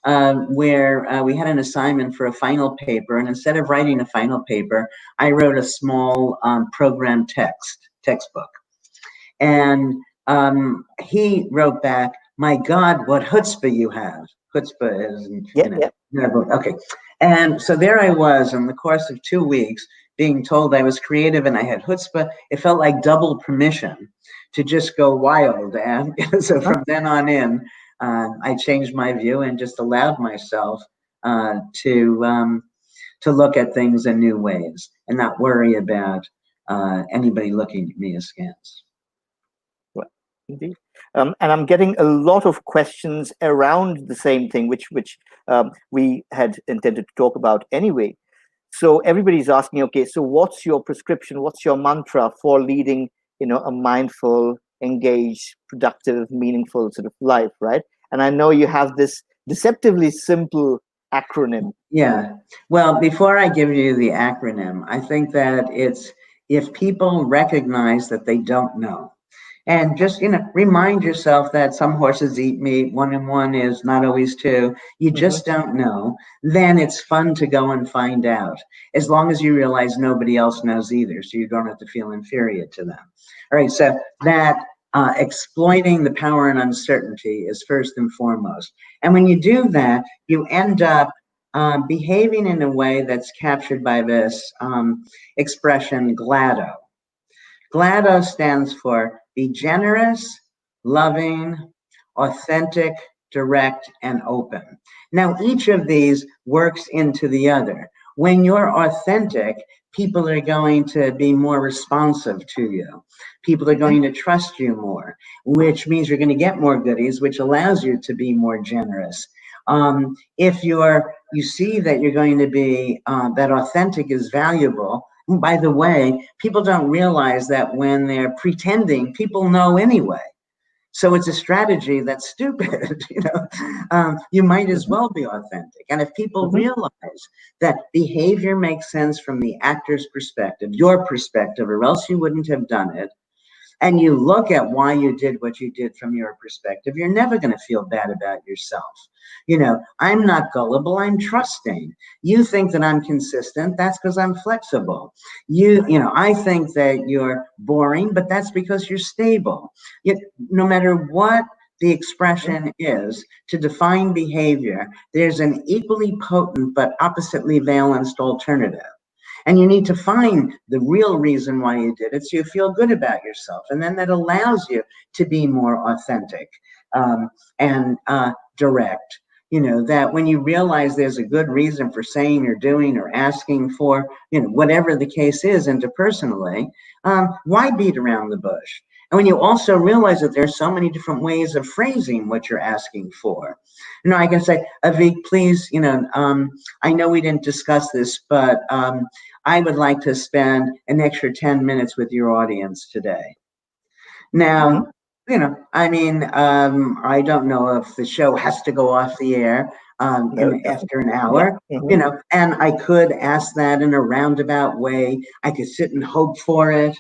where we had an assignment for a final paper. And instead of writing a final paper, I wrote a small program textbook. And he wrote back, "My God, what chutzpah you have." Chutzpah is, Yeah. okay. And so there I was in the course of 2 weeks being told I was creative and I had chutzpah. It felt like double permission to just go wild. And so from then on in, I changed my view and just allowed myself to look at things in new ways and not worry about anybody looking at me askance. Indeed. And I'm getting a lot of questions around the same thing, which we had intended to talk about anyway. So everybody's asking, okay, so what's your prescription? What's your mantra for leading, a mindful, engaged, productive, meaningful sort of life, right? And I know you have this deceptively simple acronym. Yeah. Well, before I give you the acronym, I think that it's if people recognize that they don't know. And just, remind yourself that some horses eat meat, 1 and 1 is not always 2. You just don't know. Then it's fun to go and find out, as long as you realize nobody else knows either, so you don't have to feel inferior to them. All right, so that exploiting the power and uncertainty is first and foremost. And when you do that, you end up behaving in a way that's captured by this expression, GLADO. GLADO stands for be generous, loving, authentic, direct, and open. Now, each of these works into the other. When you're authentic, people are going to be more responsive to you. People are going to trust you more, which means you're going to get more goodies, which allows you to be more generous. If you see that you're going to be, that authentic is valuable. By the way, people don't realize that when they're pretending, people know anyway. So it's a strategy that's stupid. You might as well be authentic. And if people realize that behavior makes sense from the actor's perspective, your perspective, or else you wouldn't have done it, and you look at why you did what you did from your perspective, you're never going to feel bad about yourself. I'm not gullible, I'm trusting. You think that I'm consistent, that's because I'm flexible. I think that you're boring, but that's because you're stable. No matter what the expression is to define behavior, there's an equally potent but oppositely valenced alternative. And you need to find the real reason why you did it so you feel good about yourself. And then that allows you to be more authentic and direct. That when you realize there's a good reason for saying or doing or asking for, whatever the case is interpersonally, why beat around the bush? And when you also realize that there's so many different ways of phrasing what you're asking for. I can say, Avik, please, I know we didn't discuss this, but I would like to spend an extra 10 minutes with your audience today. Now, I don't know if the show has to go off the air after an hour, and I could ask that in a roundabout way. I could sit and hope for it.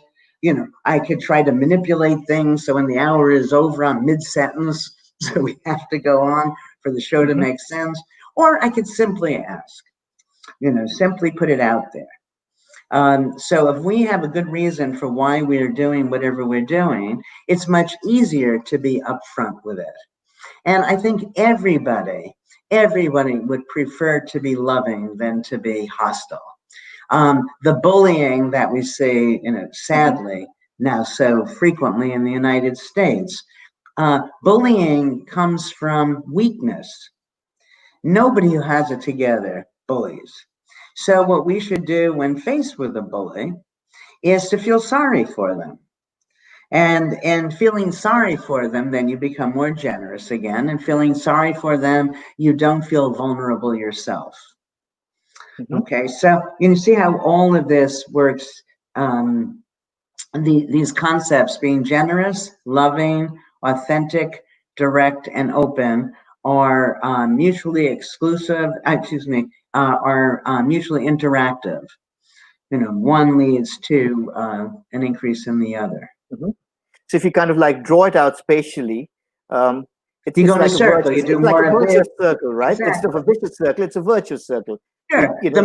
I could try to manipulate things so when the hour is over, I'm mid-sentence, so we have to go on for the show to make sense. Or I could simply ask, simply put it out there. So if we have a good reason for why we're doing whatever we're doing, it's much easier to be upfront with it. And I think everybody would prefer to be loving than to be hostile. The bullying that we see, sadly, now so frequently in the United States, bullying comes from weakness. Nobody who has it together bullies. So what we should do when faced with a bully is to feel sorry for them. And in feeling sorry for them, then you become more generous again. And feeling sorry for them, you don't feel vulnerable yourself. Okay, so you see how all of this works these concepts being generous, loving, authentic, direct, and open are mutually exclusive, are mutually interactive. One leads to an increase in the other. Mm-hmm. So if you kind of like draw it out spatially, you go in like a circle, you do more of virtuous this. circle, right? Exactly. Instead of a vicious circle, it's a virtuous circle. Sure. The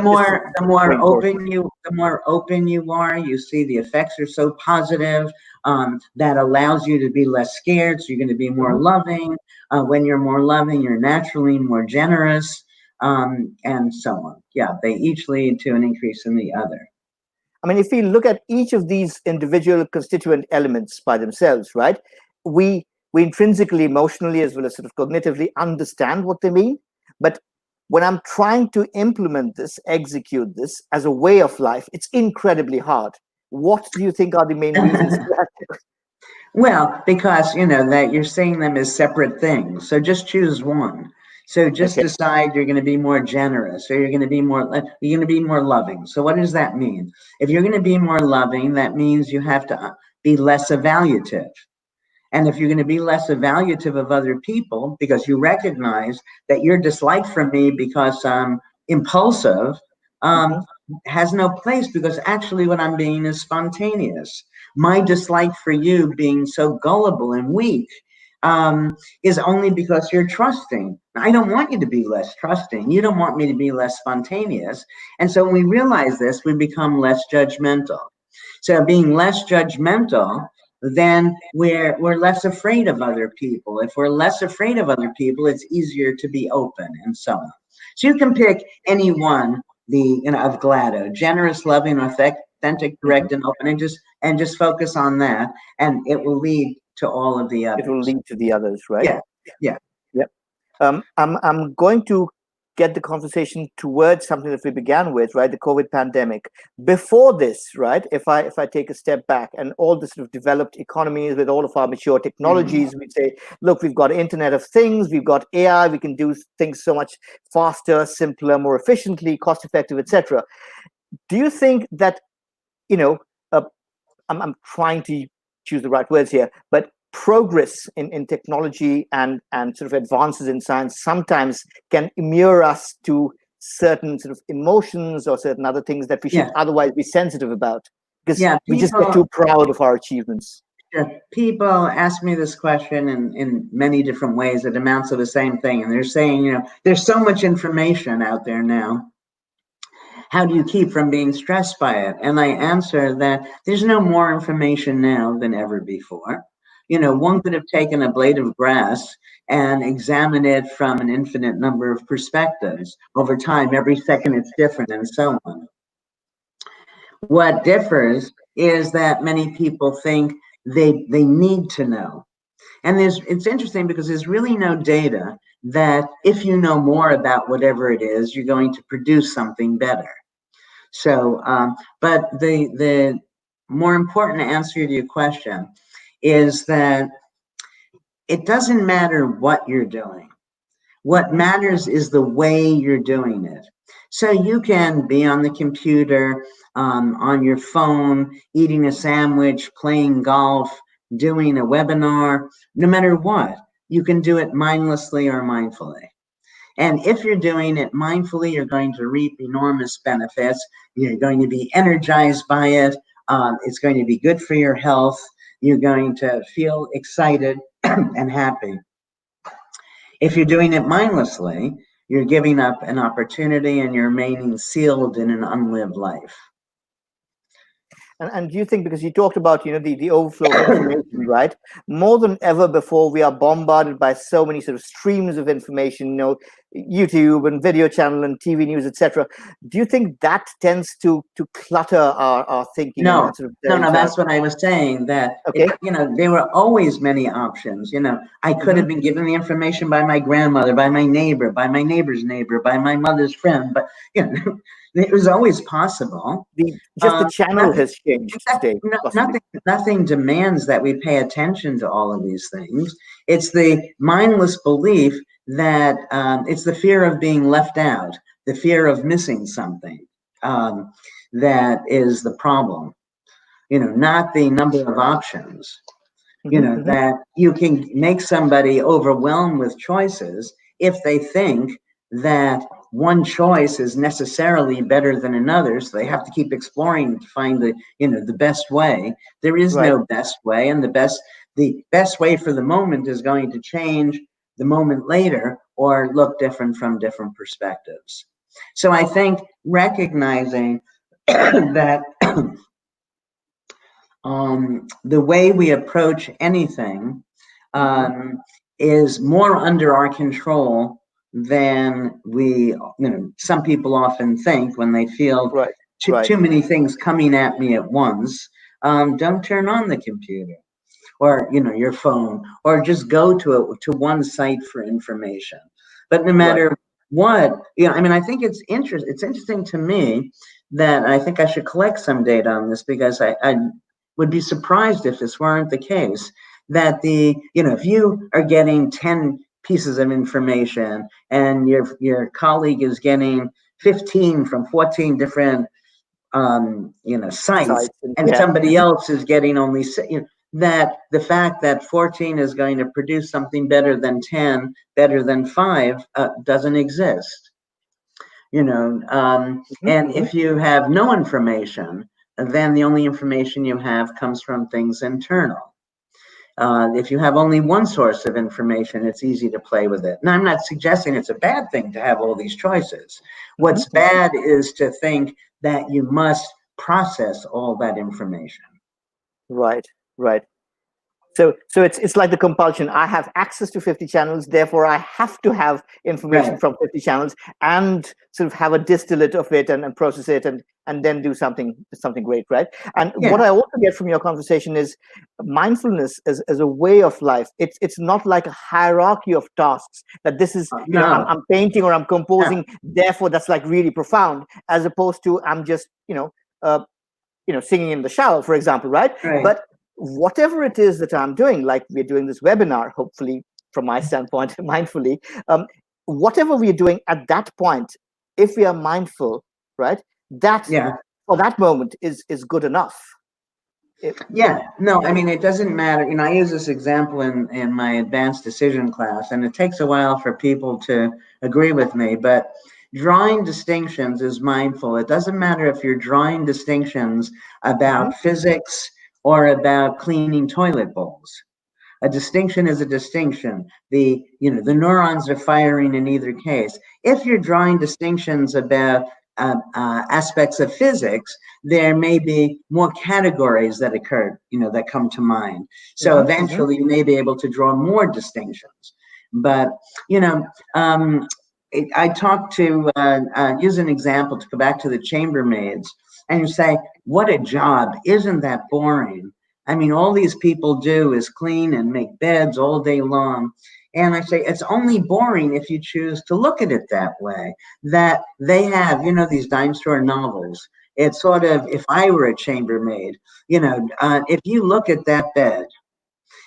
more open you are, you see the effects are so positive. That allows you to be less scared. So you're going to be more loving. When you're more loving, you're naturally more generous, and so on. Yeah, they each lead to an increase in the other. I mean, if we look at each of these individual constituent elements by themselves, right, we intrinsically, emotionally, as well as sort of cognitively understand what they mean. But when I'm trying to implement this, execute this as a way of life, it's incredibly hard. What do you think are the main reasons for that? Well, because that you're seeing them as separate things. So just choose one. So just decide you're going to be more generous, or you're going to be more loving. So what does that mean? If you're going to be more loving, that means you have to be less evaluative. And if you're going to be less evaluative of other people because you recognize that your dislike for me because I'm impulsive, has no place, because actually what I'm being is spontaneous. My dislike for you being so gullible and weak is only because you're trusting. I don't want you to be less trusting. You don't want me to be less spontaneous. And so when we realize this, we become less judgmental. So being less judgmental, then we're less afraid of other people. If we're less afraid of other people, it's easier to be open, and so on. So you can pick any one, of GLADO: generous, loving, authentic, direct, and open, and just focus on that, and it will lead to all of the others. It will lead to the others, right? Yeah. I'm going to get the conversation towards something that we began with, right? The COVID pandemic. Before this, right? If I take a step back, and all the sort of developed economies with all of our mature technologies, we say, look, we've got Internet of Things, we've got AI, we can do things so much faster, simpler, more efficiently, cost effective, etc. Do you think that, I'm trying to choose the right words here, but progress in technology and sort of advances in science sometimes can immure us to certain sort of emotions or certain other things that we should otherwise be sensitive about, because we just get too proud of our achievements. People ask me this question in many different ways. It amounts to the same thing. And they're saying, there's so much information out there now. How do you keep from being stressed by it? And I answer that there's no more information now than ever before. One could have taken a blade of grass and examined it from an infinite number of perspectives. Over time, every second it's different, and so on. What differs is that many people think they need to know. And it's interesting because there's really no data that if you know more about whatever it is, you're going to produce something better. So, but the more important answer to your question is that it doesn't matter what you're doing. What matters is the way you're doing it. So you can be on the computer, on your phone, eating a sandwich, playing golf, doing a webinar, no matter what. You can do it mindlessly or mindfully. And if you're doing it mindfully, you're going to reap enormous benefits. You're going to be energized by it. It's going to be good for your health. You're going to feel excited and happy. If you're doing it mindlessly, you're giving up an opportunity and you're remaining sealed in an unlived life. And do you think, because you talked about, the overflow of information, right? More than ever before, we are bombarded by so many sort of streams of information, YouTube and video channel and TV news, etc. Do you think that tends to clutter our thinking? No, that's what I was saying, that, there were always many options. I could have been given the information by my grandmother, by my neighbor, by my neighbor's neighbor, by my mother's friend, but, it was always possible. Just the channel has changed today. Nothing demands that we pay attention to all of these things. It's the mindless belief that it's the fear of being left out, the fear of missing something, that is the problem. not the number of options. That you can make somebody overwhelmed with choices if they think that one choice is necessarily better than another, so they have to keep exploring to find the best way. There is Right. no best way, and the best way for the moment is going to change the moment later or look different from different perspectives. So I think recognizing that the way we approach anything is more under our control than some people often think when they feel too many things coming at me at once. Don't turn on the computer or your phone, or just go to one site for information. But no matter what, I think it's interesting to me that I think I should collect some data on this, because I would be surprised if this weren't the case, that if you are getting 10 pieces of information and your colleague is getting 15 from 14 different sites, and somebody else is getting only that the fact that 14 is going to produce something better than 10, better than 5, doesn't exist. And if you have no information, then the only information you have comes from things internal. If you have only one source of information, it's easy to play with it. Now, I'm not suggesting it's a bad thing to have all these choices. What's bad is to think that you must process all that information. Right. So it's like the compulsion. I have access to 50 channels, therefore I have to have information from 50 channels and sort of have a distillate of it and process it and then do something great, right? And what I also get from your conversation is mindfulness as a way of life. It's not like a hierarchy of tasks that this is, I'm painting or I'm composing, therefore that's like really profound, as opposed to I'm just, singing in the shower, for example, right? But whatever it is that I'm doing, like we're doing this webinar, hopefully from my standpoint, mindfully, whatever we're doing at that point, if we are mindful, right, that for that moment is good enough. It doesn't matter. I use this example in my advanced decision class, and it takes a while for people to agree with me, but drawing distinctions is mindful. It doesn't matter if you're drawing distinctions about physics or about cleaning toilet bowls. A distinction is a distinction. The neurons are firing in either case. If you're drawing distinctions about aspects of physics, there may be more categories that occur, that come to mind. So eventually you may be able to draw more distinctions. But, I talk to, use an example to go back to the chambermaids, and you say, what a job, isn't that boring? I mean, all these people do is clean and make beds all day long. And I say, it's only boring if you choose to look at it that way, that they have, these dime store novels. It's sort of, if I were a chambermaid, if you look at that bed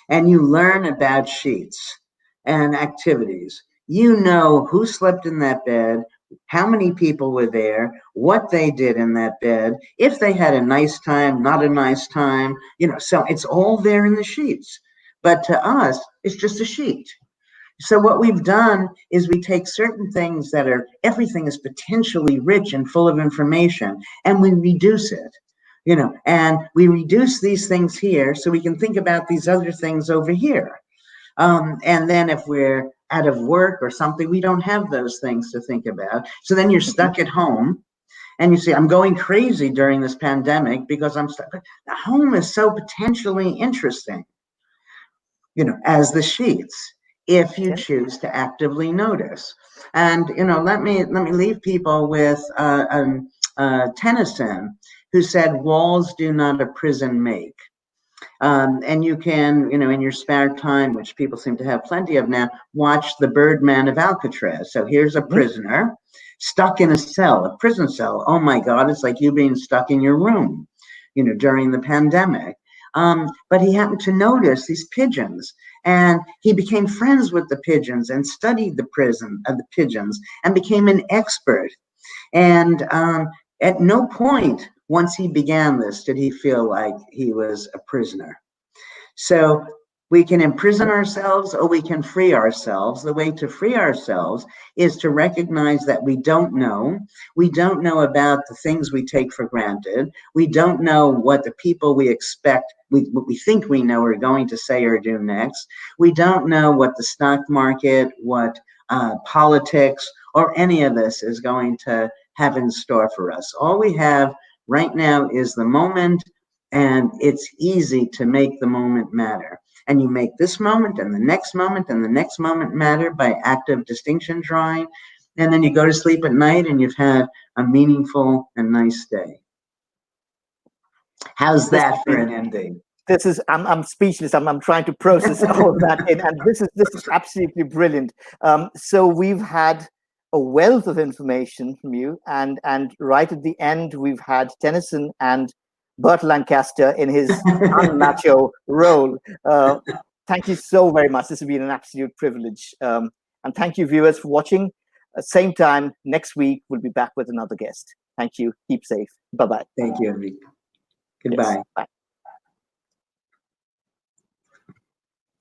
and you learn about sheets and activities, who slept in that bed, how many people were there, what they did in that bed, if they had a nice time, not a nice time, so it's all there in the sheets. But to us, it's just a sheet. So what we've done is we take certain things that everything is potentially rich and full of information, and we reduce it, and we reduce these things here so we can think about these other things over here. And then if we're out of work or something, we don't have those things to think about. So then you're stuck at home and you say, I'm going crazy during this pandemic because I'm stuck. The home is so potentially interesting, as the sheets, if you choose to actively notice. And, let me leave people with Tennyson, who said, walls do not a prison make. And you can, in your spare time, which people seem to have plenty of now, watch The Birdman of Alcatraz. So here's a prisoner stuck in a cell, a prison cell. Oh my God, it's like you being stuck in your room, during the pandemic. But he happened to notice these pigeons, and he became friends with the pigeons and studied the pigeons and became an expert. And at no point once he began this, did he feel like he was a prisoner. So we can imprison ourselves or we can free ourselves. The way to free ourselves is to recognize that we don't know. We don't know about the things we take for granted. We don't know what the people we expect, what we think we know are going to say or do next. We don't know what the stock market, what politics, or any of this is going to have in store for us. All we have right now is the moment, and it's easy to make the moment matter. And you make this moment and the next moment and the next moment matter by active distinction drawing. And then you go to sleep at night and you've had a meaningful and nice day. How's that for an ending? This is, I'm speechless. I'm trying to process all of that in, and this is absolutely brilliant. So we've had a wealth of information from you, and right at the end we've had Tennyson and Burt Lancaster in his unmacho role. Thank you so very much. This has been an absolute privilege. And thank you, viewers, for watching. Same time next week, we'll be back with another guest. Thank you. Keep safe. Bye-bye. Thank you, Enrique. Goodbye. Yes, bye.